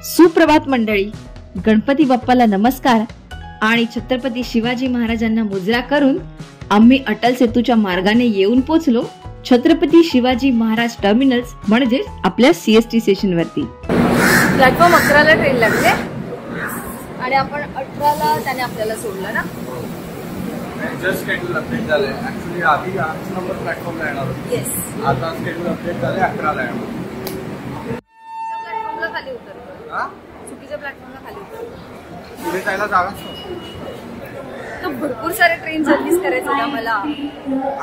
सुप्रभात मंडळी, गणपती बाप्पाला नमस्कार आणि छत्रपती शिवाजी महाराजांना मुजरा करून आम्ही अटल सेतूच्या मार्गाने येऊन पोचलो छत्रपती शिवाजी महाराज टर्मिनल्स म्हणजे आपल्या सीएसटी स्टेशन वरती। प्लॅटफॉर्म 11 ला ट्रेन लागले आणि आपण 18 ला त्याने आपल्याला सोडलं ना। जस्ट शेड्यूल अपडेट झाले। ऍक्च्युअली आधी 8 नंबर प्लॅटफॉर्मला येणार होतो। येस, आता शेड्यूल अपडेट झाले 11 ला येणार। प्लॅटफॉर्मला खाली उतरतो। हां, चुकीच्या प्लॅटफॉर्मला खाली उतरतो। पुढे जायला जागाच नव्हती। तर भरपूर सारे ट्रेन जर्नीज करायचं होतं मला।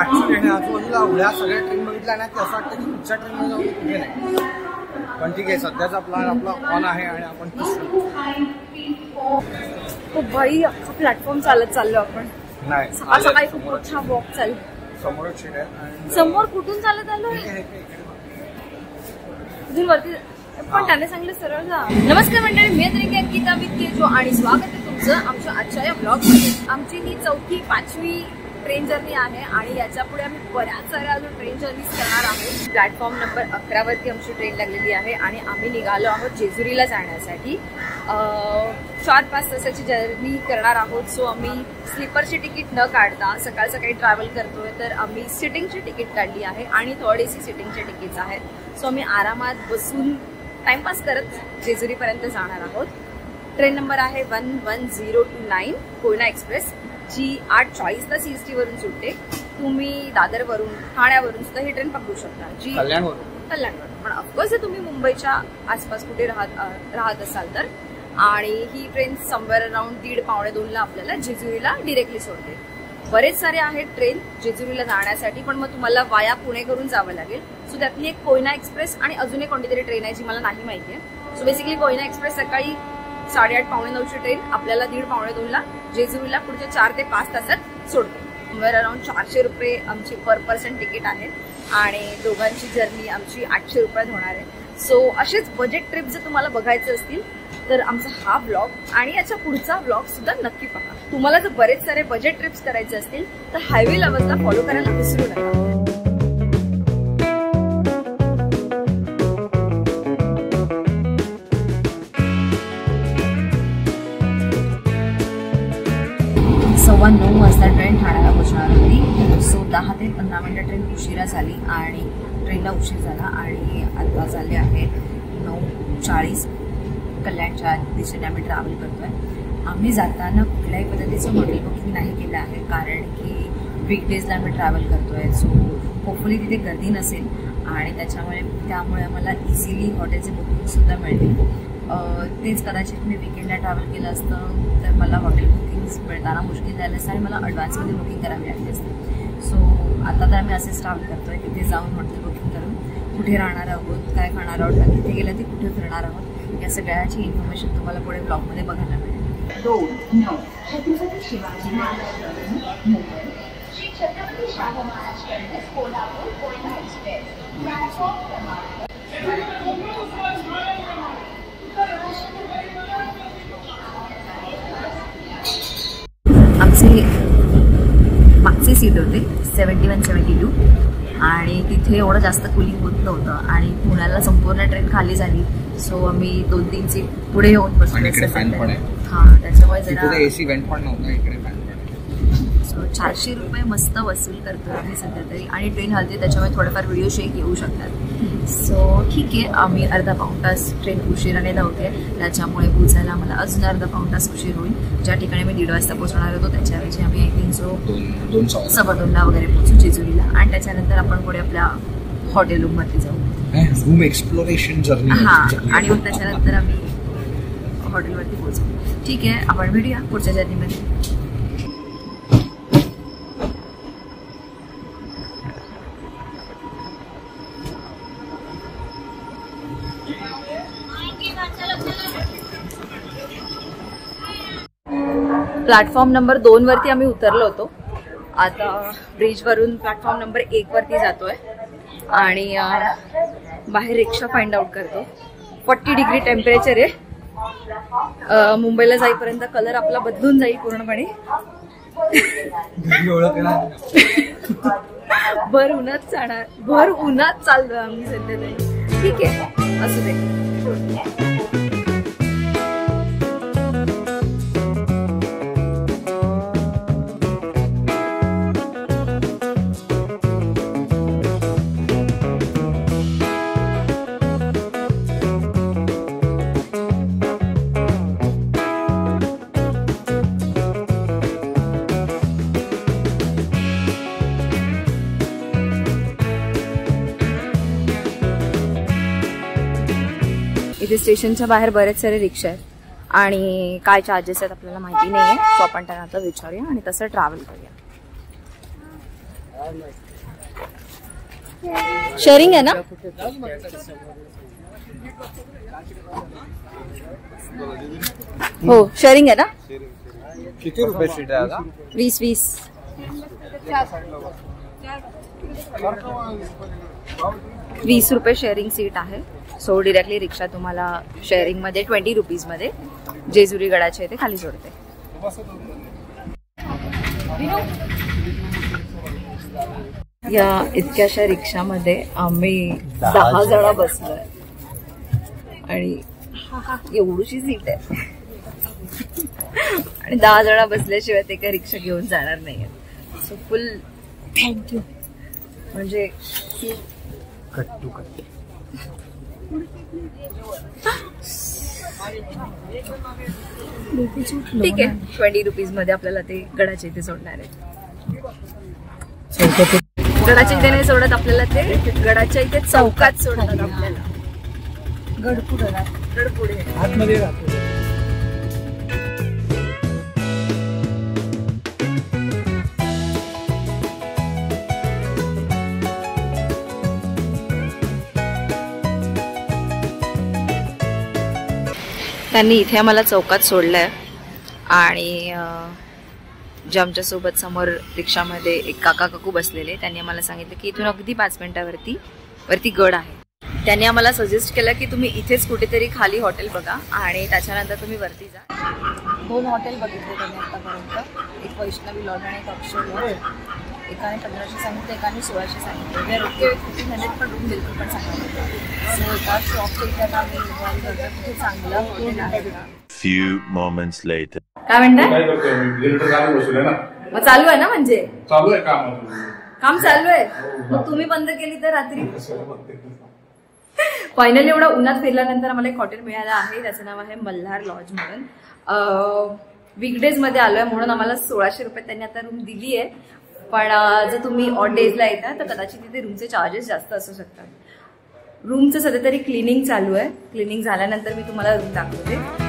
ऍक्च्युअली हे आजूबाजूला एवढ्या सगळ्या ट्रेन बघितल्या ना की असं वाटतं की पुढच्या ट्रेनमध्ये जाऊन कुठे नाही। पण ठीक आहे, सध्याचा प्लॅन आपला ऑन आहे आणि आपण ओ भाई, अख्खा प्लॅटफॉर्म चालत चाललो आपण। नाही, सकाळी खूप मोठा वॉक चालू। समोरच सीट आहे। समोर कुठून चालत आलो? इथून वरती पण त्याने सांगितलं सरळ जा। नमस्कार मंडळी, मी तरी अंकिता वित्तेजो आणि स्वागत आहे तुमचं आमच्या आजच्या या ब्लॉगमध्ये। आमची ही 4थी 5वी ट्रेन जर्नी आहे आणि याच्या पुढे आम्ही बऱ्याच साऱ्या अजून ट्रेन जर्नीज करणार आहोत। प्लॅटफॉर्म नंबर 11 वरती आमची ट्रेन लागलेली आहे आणि आम्ही निघालो आहोत जेजुरीला जाण्यासाठी। 4-5 तासाची जर्नी करणार आहोत। सो आम्ही स्लीपरची तिकीट न काढता सकाळ सकाळी ट्रॅव्हल करतोय, तर आम्ही सिटिंगची तिकीट काढली आहे आणि थर्ड AC सिटिंगचे तिकीट्स आहेत। सो आम्ही आरामात बसून टाइमपास करत जेजुरीपर्यंत जाणार आहोत। ट्रेन नंबर आहे 11029 कोयना एक्सप्रेस, जी 8:40 ला CST वरून सुटते। तुम्ही दादरवरून, ठाण्यावरून सुद्धा ही ट्रेन पकडू शकता, जी कल्याणवरून। पण ऑफकोर्स जर तुम्ही मुंबईच्या आसपास कुठे राहत असाल तर, आणि ही ट्रेन समवेअर अराउंड 1:30-1:45 ला आपल्याला जेजुरीला डिरेक्टली सोडते। बरेच सारे आहेत ट्रेन जेजुरीला जाण्यासाठी, पण मग तुम्हाला वाया पुणे करून जावं लागेल। सो त्यातली एक कोयना एक्सप्रेस आणि अजून एक कोणती तरी ट्रेन आहे जी मला नाही माहिती आहे। सो बेसिकली कोयना एक्सप्रेस सकाळी 8:30-9ची ट्रेन आपल्याला 1:30-1:45 ला जेजुरीला पुढच्या 4 ते 5 तासात सोडते। समवेअर अराउंड 400 रुपये आमची पर पर्सन तिकीट आहे आणि दोघांची जर्नी आमची 800 रुपयात होणार आहे। सो असेच बजेट ट्रिप जर तुम्हाला बघायचे असतील तर आमचा हा ब्लॉग आणि याच्या पुढचा ब्लॉग सुद्धा नक्की पहा। तुम्हाला जर बरेच सारे बजेट ट्रिप्स करायचे असतील तर हायवे लव्हर्सला फॉलो करायला विसरू नका। सव्वा 9 वाजता ट्रेन ठाण्याला पोहोचणार होती। सो 10 ते 15 मिनिटं ट्रेन उशिरा झाली आणि ट्रेनला उशीर झाला आणि आता झाले आहे 9:40। कल्याणच्या दिशेने आम्ही ट्रॅव्हल करतोय। आम्ही जाताना कुठल्याही पद्धतीचं हॉटेल बुकिंग नाही केलं आहे, कारण की वीकडेजला आम्ही ट्रॅव्हल करतोय। सो होपफुली तिथे गर्दी नसेल आणि त्यामुळे आम्हाला इझिली हॉटेलचे बुकिंगसुद्धा मिळतील। तेच कदाचित मी विकेंडला ट्रॅव्हल केलं असतं तर मला हॉटेल बुकिंग्स मिळताना मुश्किल झालं असतं आणि मला ॲडव्हान्समध्ये बुकिंग करावी लागली असते। सो आता तर आम्ही असे ट्रॅव्हल करतोय, तिथे जाऊन हॉटेल बुकिंग करून कुठे राहणार आहोत, काय खाणार आहोत, आणि तिथे गेलं ते कुठे फिरणार आहोत, या सगळ्याची इन्फॉर्मेशन तुम्हाला पुढे ब्लॉगमध्ये बघायला मिळेल। Chhatrapati Shivaji Maharaj Mumbai, Shri Chhatrapati Shahu Maharaj terminus Kolhapur Koyna express, platform क्रमांक। आमचे मागची सीट होते 71-72 आणि तिथे एवढं जास्त कुलिंग होत नव्हतं आणि पुण्याला संपूर्ण ट्रेन खाली झाली। सो आम्ही 2-3 सीट पुढे येऊन बसलो। हां, त्याच्यामुळे जरा AC वेंट पण नव्हतं, इकडे फॅन पण। सो 400 रुपये मस्त वसूल करतो आम्ही सध्या तरी, आणि ट्रेन हलते त्याच्यामुळे थोडेफार व्हिडिओ शेक येऊ शकतात। सो ठीक आहे, आम्ही अर्धा-पाऊण तास ट्रेन उशिराने धावते, त्याच्यामुळे पोचायला मला अजून अर्धा-पाऊण तास उशीर होईल। ज्या ठिकाणी मी 1:30 वाजता पोहोचणार होतो त्याच्याऐवजी आम्ही आय थिंक सो 2:15 वगैरे पोहोचू जेजुरीला, आणि त्याच्यानंतर आपण पुढे आपल्या हॉटेल रूमवरती जाऊ, रूम एक्सप्लोरेशन जर्नी। हां, आणि मग त्याच्यानंतर आम्ही हॉटेलवरती पोहोचू। ठीक आहे, आपण भेटूया पुढच्या जर्नीमध्ये। प्लॅटफॉर्म नंबर 2 वरती आम्ही उतरलो होतो। आता ब्रिजवरून प्लॅटफॉर्म नंबर 1 वरती जातोय आणि बाहेर रिक्षा फाइंड आउट करतो। 40 डिग्री टेम्परेचर आहे। मुंबईला जाईपर्यंत कलर आपला बदलून जाईल पूर्णपणे। भर उन्हात चाललोय आम्ही सध्या तरी। ठीक आहे, असू दे। इथे स्टेशनच्या बाहेर बरेच सारे रिक्षा आहेत आणि काय चार्जेस आहेत आपल्याला माहिती नाही आहे, सो आपण त्यांना आता विचारूया आणि तसं ट्रॅव्हल करूया. शेअरिंग आहे ना? हो शेअरिंग आहे ना? किती रुपये सीट आहे आता? 20. ₹20 शेअरिंग सीट आहे. सो डिरेक्टली रिक्षा तुम्हाला शेअरिंग मध्ये 20 रुपीज मध्ये जेजुरी गडाच्या इथे खाली सोडते. या इतक्याशा रिक्षामध्ये आम्ही 10 जण बसलोय आणि एवढीशी सीट आहे आणि 10 जण बसल्याशिवाय ते काही रिक्षा घेऊन जाणार नाही. So full thank you. म्हणजे कट्टू कट्टू. ठीक आहे, 20 रुपीज मध्ये आपल्याला ते गडाच्या इथे सोडणार आहे. गडाच्या इथे नाही सोडत आपल्याला, ते गडाच्या इथे चौकात सोडतात आपल्याला. गडपुढे आतमध्ये राहतो. त्यांनी इथे आम्हाला चौकात सोडलंय आणि जे आमच्यासोबत समोर रिक्षामध्ये एक काका काकू बसलेले, त्यांनी आम्हाला सांगितलं की इथून अगदी 5 मिनिटावरती गड आहे. त्यांनी आम्हाला सजेस्ट केलं की तुम्ही इथेच कुठेतरी खाली हॉटेल बघा आणि त्याच्यानंतर तुम्ही वरती जा. 2 हॉटेल बघितले त्यांनी आतापर्यंत, एक वैष्णवी लॉज आणि एक अक्षय. एकाने 1500 सांगितलं, एकाने 1600 सांगितलं. ओके 1500 पण रूम बिलकुल पण सांगितलं. सो एका शॉपच्या इथे आता आम्ही इन्व्हॉल्व करतो, तिथे चांगलं हॉटेल आहे. Few moments later. काय म्हणताय? मग चालू आहे ना? म्हणजे चालू आहे काम चालू आहे. मग तुम्ही बंद केली तर रात्री. फायनली एवढा उन्हात फिरल्यानंतर आम्हाला एक हॉटेल मिळालं आहे, त्याचं नाव आहे मल्हार लॉज म्हणून. वीकडेज मध्ये आलोय म्हणून आम्हाला 1600 रुपये त्यांनी आता रूम दिली आहे. पण जर तुम्ही ऑड डेजला येता तर कदाचित तिथे रूमचे चार्जेस जास्त असू शकतात. रूमचं सध्या तरी क्लिनिंग चालू आहे. क्लिनिंग झाल्यानंतर मी तुम्हाला रूम दाखवते.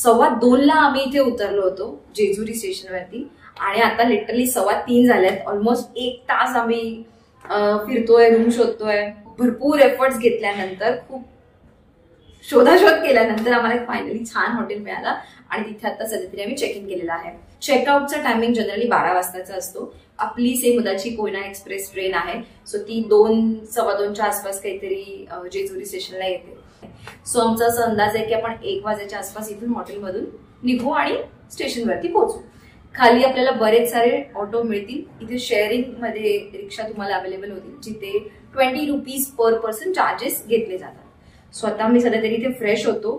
सव्वा 2ला आम्ही इथे उतरलो होतो जेजुरी स्टेशनवरती आणि आता लिटरली 2:15 झाल्यात. ऑलमोस्ट 1 तास आम्ही फिरतोय, रूम शोधतोय. भरपूर एफर्ट्स घेतल्यानंतर, खूप शोधाशोध केल्यानंतर आम्हाला फायनली छान हॉटेल मिळाला आणि तिथे आता सध्या तरी आम्ही चेक इन केलेला आहे. चेकआउटचा टायमिंग जनरली 12 वाजताचा असतो. आपली सेमुदाची कोयना एक्सप्रेस ट्रेन आहे, सो ती 2-2:15च्या आसपास काहीतरी जेजुरी स्टेशनला येते. सो आमचा असा अंदाज आहे की आपण 1 वाजेच्या आसपास इथून हॉटेलमधून निघू आणि स्टेशनवरती पोहोचू. खाली आपल्याला बरेच सारे ऑटो मिळतील. इथे शेअरिंग मध्ये रिक्षा तुम्हाला अवेलेबल होतील, जिथे 20 रुपीज पर पर्सन चार्जेस घेतले जातात. स्वतः मी सध्या तरी इथे फ्रेश होतो.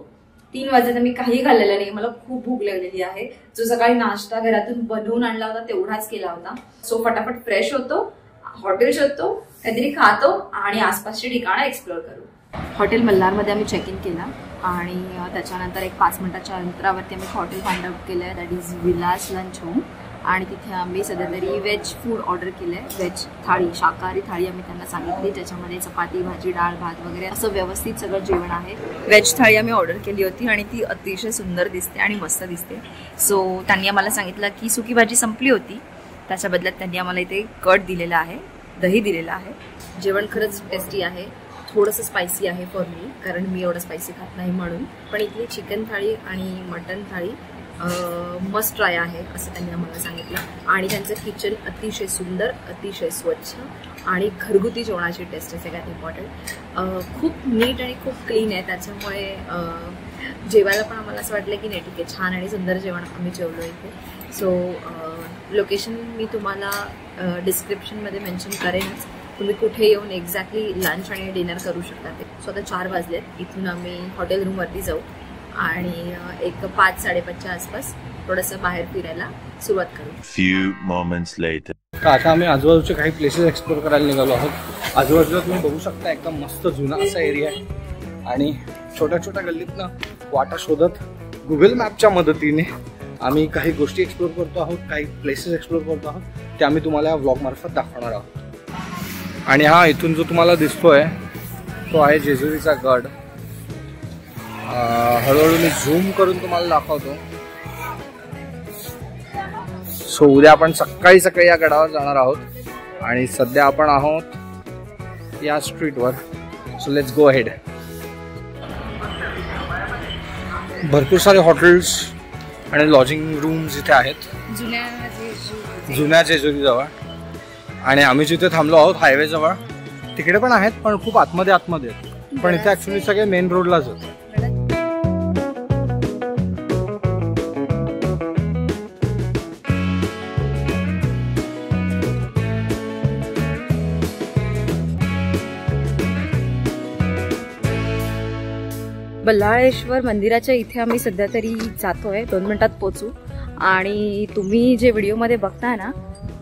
3 वाजता मी काही खाल्लेलं नाही, मला खूप भूक लागलेली आहे. जो सकाळी नाश्ता घरातून बनवून आणला होता तेवढाच केला होता. सो फटाफट फ्रेश होतो, हॉटेल शोधतो, काहीतरी खातो आणि आसपासची ठिकाणं एक्सप्लोर करू. हॉटेल मल्हारमध्ये आम्ही चेक इन केला आणि त्याच्यानंतर एक 5 मिनिटाच्या अंतरावरती आम्ही हॉटेल फाइंड आउट केलं आहे, that is Vilas lunch home. आणि तिथे आम्ही सध्या तरी व्हेज फूड ऑर्डर केलं आहे. व्हेज थाळी, शाकाहारी थाळी आम्ही त्यांना सांगितली, ज्याच्यामध्ये चपाती, भाजी, डाळ, भात वगैरे असं व्यवस्थित सगळं जेवण आहे. व्हेज थाळी आम्ही ऑर्डर केली होती आणि ती अतिशय सुंदर दिसते आणि मस्त दिसते. सो त्यांनी आम्हाला सांगितलं की सुकी भाजी संपली होती, त्याच्या बदल्यात त्यांनी आम्हाला इथे कट दिलेला आहे, दही दिलेलं आहे. जेवण खरंच टेस्टी आहे. थोडंसं स्पायसी आहे फॉर मी, कारण मी एवढं स्पायसी खात नाही म्हणून. पण इथली चिकन थाळी आणि मटन थाळी मस्ट ट्राय आहे असं त्यांनी आम्हाला सांगितलं. आणि त्यांचं किचन अतिशय सुंदर, अतिशय स्वच्छ आणि घरगुती जेवणाची टेस्ट आहे सगळ्यात इम्पॉर्टंट. खूप नीट आणि खूप क्लीन आहे, त्याच्यामुळे जेवायला पण आम्हाला असं वाटलं की नाही ठीक आहे, छान आणि सुंदर जेवण आम्ही जेवलो इथे. सो लोकेशन मी तुम्हाला डिस्क्रिप्शनमध्ये मेन्शन करेनच. तुम्ही कुठे येऊन एक्झॅक्टली लंच आणि डिनर करू शकता. ते सो आता 4 वाजलेत. इथून आम्ही हॉटेल रूमवरती जाऊ आणि एक 5-5:30च्या आसपास थोडंसं बाहेर फिरायला सुरुवात करू. Few moments later. आता आम्ही आजूबाजूचे काही प्लेसेस एक्सप्लोर करायला निघालो आहोत. आजूबाजूला तुम्ही बघू शकता एकदम मस्त जुना असा एरिया आहे आणि छोट्या छोट्या गल्लीतनं वाटा शोधत गुगल मॅपच्या मदतीने आम्ही काही गोष्टी एक्सप्लोर करतो आहोत, काही प्लेसेस एक्सप्लोर करतो आहोत, ते आम्ही तुम्हाला या व्लॉग मार्फत दाखवणार आहोत. आणि हा इथून जो तुम्हाला दिसतोय तो आहे जेजुरीचा गड. हळूहळू मी झूम करून तुम्हाला दाखवतो. सो उद्या आपण सकाळी सकाळी या गडावर जाणार आहोत आणि सध्या आपण आहोत या स्ट्रीटवर. So let's go ahead. भरपूर सारे हॉटेल्स आणि लॉजिंग रूम्स इथे आहेत जुन्या जेजुरीजवळ. आणि आम्ही जिथे थांबलो आहोत हायवेजवळ तिकडे पण आहेत, पण खूप आतमध्ये आहेत. पण इथे ऍक्च्युली सगळे मेन रोडलाच होते. बल्लाळेश्वर मंदिराच्या इथे आम्ही सध्या तरी जातोय. 2 मिनिटात पोहोचू. आणि तुम्ही जे व्हिडिओमध्ये बघताय ना,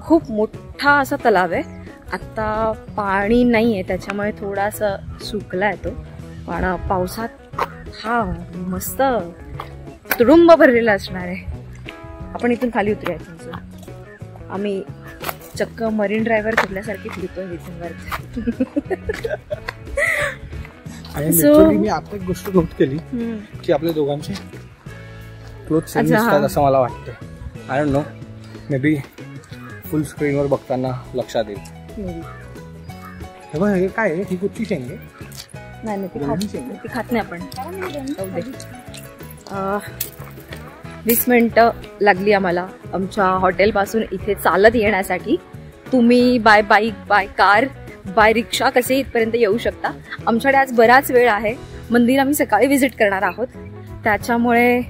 खूप मोठा असा तलाव आहे. आता पाणी नाहीये त्याच्यामुळे थोडासा सुकलाय तो, पण पावसात हा मस्त तुडुंब भरलेला असणार आहे. आपण इथून खाली उतरायचं. आम्ही चक्क मरीन ड्रायव्हर फिरल्यासारखी फिरतोय इथून. आणि लिटरली मी आता एक गोष्ट नोट केली की आपल्या दोघांचे क्लोथ सेम दिसतात असं मला वाटतं. I don't know, may be फुल स्क्रीनवर बघताना लक्षात येईल. हे बघ, हे काय आहे? ही कुठची शेंग आहे? नाही ती खात नाही आपण. 20 मिनिटं लागली आम्हाला आमच्या हॉटेलपासून इथे चालत येण्यासाठी. तुम्ही by bike, by car, by rickshaw कसे इथपर्यंत येऊ शकता. आमच्याकडे आज बराच वेळ आहे. मंदिर आम्ही सकाळी व्हिजिट करणार आहोत, त्याच्यामुळे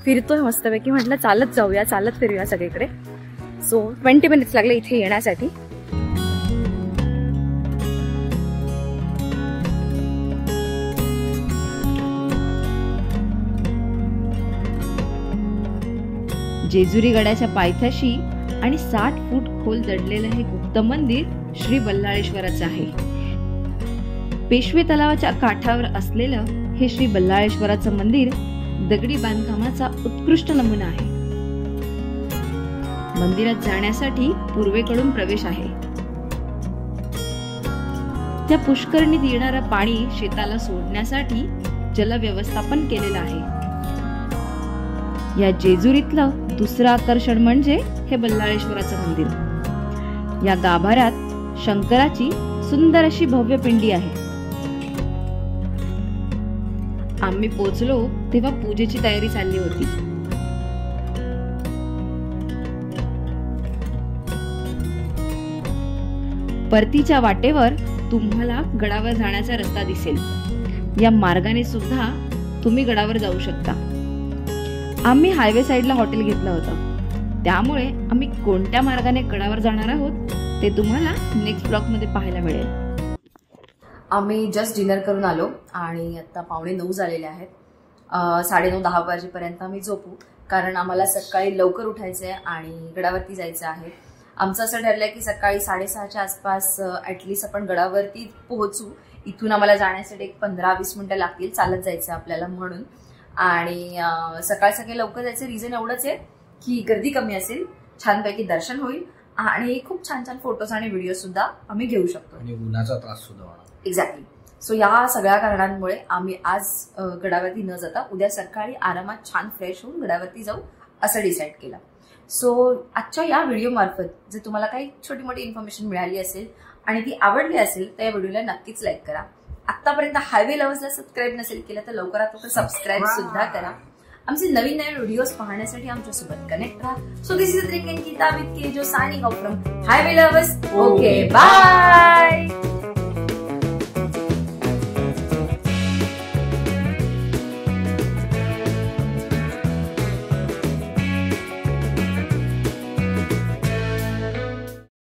फिरतोय मस्तपैकी. म्हटलं चालत जाऊया, चालत फिरूया सगळीकडे. सो 20 मिनिट्स लागले इथे येण्यासाठी. जेजुरी गडाच्या पायथ्याशी आणि 60 फूट खोल दडलेलं हे गुप्त मंदिर श्री बल्लाळेश्वराचं आहे. पेशवे तलावाच्या काठावर असलेलं हे श्री बल्लाळेश्वराचं मंदिर दगडी बांधकामाचा उत्कृष्ट नमुना आहे. मंदिरात जाण्यासाठी पूर्वेकडून प्रवेश आहे. त्या पुष्करणीत येणारं पाणी शेताला सोडण्यासाठी जलव्यवस्थापन केलेलं आहे. या जेजुरीतलं दुसरं आकर्षण म्हणजे हे बल्लाळेश्वराचं मंदिर. या गाभाऱ्यात शंकराची सुंदर अशी भव्य पिंडी आहे. आम्ही पोचलो तेव्हा पूजेची तयारी चालली होती. परतीच्या वाटेवर तुम्हाला गडावर जाण्याचा रस्ता दिसेल. या मार्गाने सुद्धा तुम्ही गडावर जाऊ शकता. आम्ही हायवे साइडला हॉटेल घेतलं होतं, त्यामुळे आम्ही कोणत्या मार्गाने गडावर जाणार आहोत ते तुम्हाला नेक्स्ट ब्लॉग मध्ये पाहायला मिळेल. आम्ही जस्ट डिनर करून आलो आणि आता 8:45 झालेले आहेत. 9:30-10 वाजेपर्यंत आम्ही झोपू, कारण आम्हाला सकाळी लवकर उठायचंय आणि गडावरती जायचं आहे. आमचं असं ठरलंय की सकाळी 6:30च्या आसपास ऍटलिस्ट आपण गडावरती पोहोचू. इथून आम्हाला जाण्यासाठी 15-20 मिनिटं लागतील, चालत जायचं आपल्याला म्हणून. आणि सकाळी लवकर जायचं रिझन एवढंच आहे की गर्दी कमी असेल, छानपैकी दर्शन होईल आणि खूप छान छान फोटोज आणि व्हिडिओ सुद्धा आम्ही घेऊ शकतो. आणि उन्हाचा त्रास सुद्धा होणार. एक्झॅक्टली. सो या सगळ्या कारणांमुळे आम्ही आज गडावरती न जाता उद्या सकाळी आरामात छान फ्रेश होऊन गडावरती जाऊ असं डिसाईड केलं. सो आजच्या या व्हिडिओ मार्फत जर तुम्हाला काही छोटी मोठी इन्फॉर्मेशन मिळाली असेल आणि ती आवडली असेल तर या व्हिडिओला नक्कीच लाईक करा. आतापर्यंत हायवे लव्हर्सला सबस्क्राईब नसेल केलं तर लवकरात लवकर सबस्क्राईब सुद्धा करा. आमचे नवीन नवीन व्हिडिओज पाहण्यासाठी आमच्यासोबत कनेक्ट राहा. So this is drink Ankita with केजो signing off from highway lovers. Okay, bye.